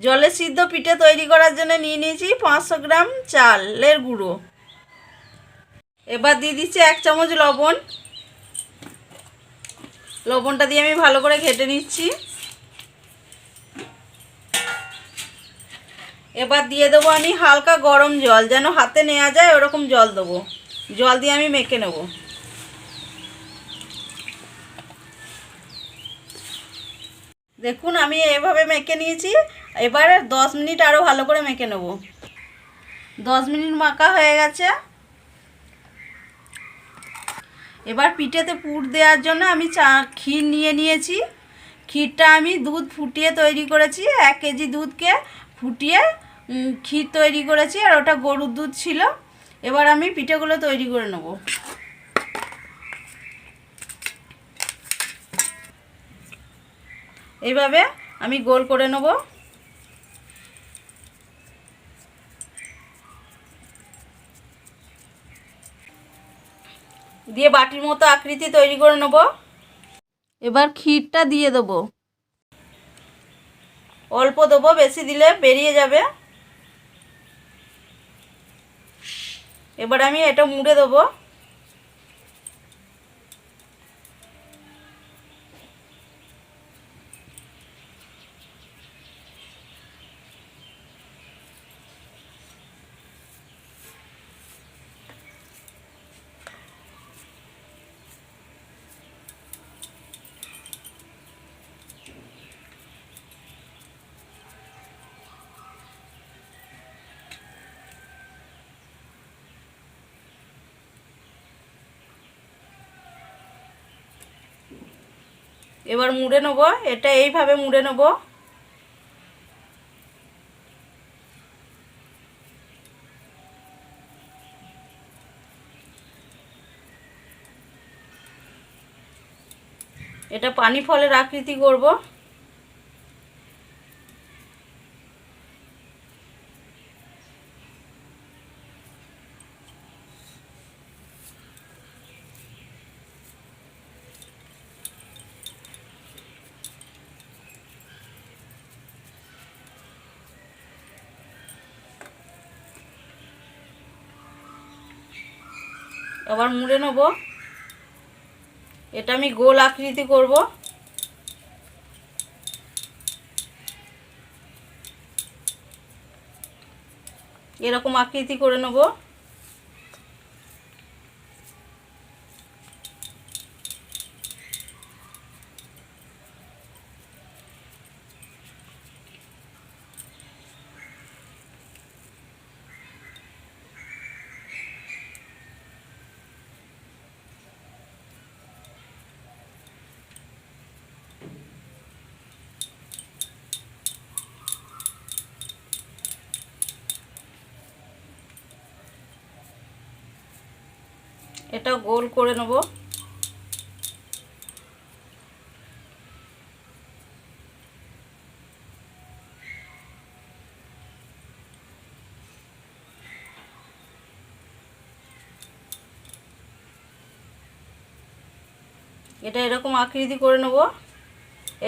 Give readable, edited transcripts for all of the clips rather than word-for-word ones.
জলে সিদ্ধ পিঠে তৈরি করার জন্য নিয়ে নিয়েছি 500 গ্রাম চালের গুঁড়ো। এবার দিয়ে দিচ্ছি 1 চামচ লবণ। লবণটা দিয়ে আমি ভালো করে ঘেটে নিচ্ছি। এবার দিয়ে দেবো আমি হালকা গরম জল, যেন হাতে নেওয়া যায় ওরকম জল দেবো। জল দিয়ে আমি মেখে নেব। দেখুন আমি এভাবে মেখে নিয়েছি। এবার 10 মিনিট আরও ভালো করে মেখে নেব। 10 মিনিট মাখা হয়ে গেছে। এবার পিঠেতে পুর দেওয়ার জন্য আমি ক্ষীর নিয়ে নিয়েছি। ক্ষীরটা আমি দুধ ফুটিয়ে তৈরি করেছি। 1 কেজি দুধকে ফুটিয়ে ক্ষীর তৈরি করেছি, আর ওটা গরুর দুধ ছিল। এবার আমি পিঠেগুলো তৈরি করে নেব। এইভাবে আমি গোল করে নেব। দিয়ে বাটির মতো আকৃতি তৈরি করে নেব। এবার ক্ষীরটা দিয়ে দেবো। অল্প দেবো, বেশি দিলে বেরিয়ে যাবে। এবার আমি এটা মুড়ে দেবো। এবার মুড়ে নেব। এটা এইভাবে মুড়ে নেব। এটা পানি ফলের আকৃতি করব। আবার মুড়ে নেব। এটা আমি গোল আকৃতি করব। এরকম আকৃতি করে নেব। এটা গোল করে নেব। এটা এরকম আকৃতি করে নেব।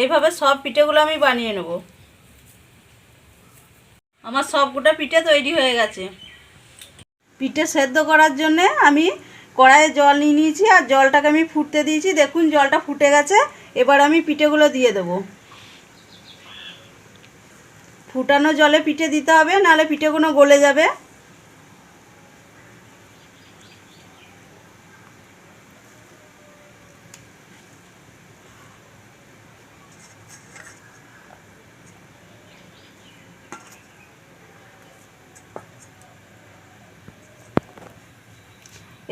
এইভাবে সব পিঠেগুলো আমি বানিয়ে নেব। আমার সবকটা পিঠে তৈরি হয়ে গেছে। পিঠে সেদ্ধ করার জন্যে আমি কড়াইয়ে জল নিয়ে নিয়েছি, আর জলটাকে আমি ফুটতে দিয়েছি। দেখুন জলটা ফুটে গেছে। এবার আমি পিঠেগুলো দিয়ে দেবো। ফুটানো জলে পিঠে দিতে হবে, নাহলে পিঠেগুলো গলে যাবে।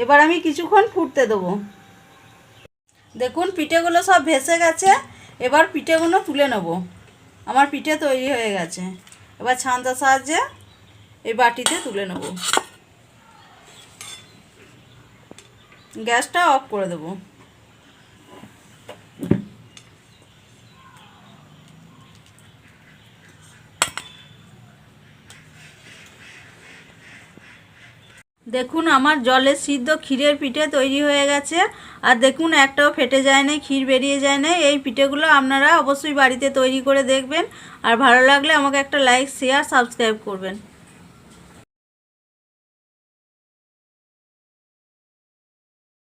এবার আমি কিছুক্ষণ ফুটতে দেবো। দেখুন পিঠেগুলো সব ভেসে গেছে। এবার পিঠেগুলো তুলে নেব। আমার পিঠে তৈরি হয়ে গেছে। এবার ছান্তার সাহায্যে এই বাটিতে তুলে নেব। গ্যাসটা অফ করে দেব। দেখুন আমার জলের সিদ্ধ ক্ষীরের পিঠে তৈরি হয়ে গেছে। আর দেখুন একটাও ফেটে যায় না, ক্ষীর বেরিয়ে যায় না। এই পিঠেগুলো আপনারা অবশ্যই বাড়িতে তৈরি করে দেখবেন। আর ভালো লাগলে আমাকে একটা লাইক, শেয়ার, সাবস্ক্রাইব করবেন।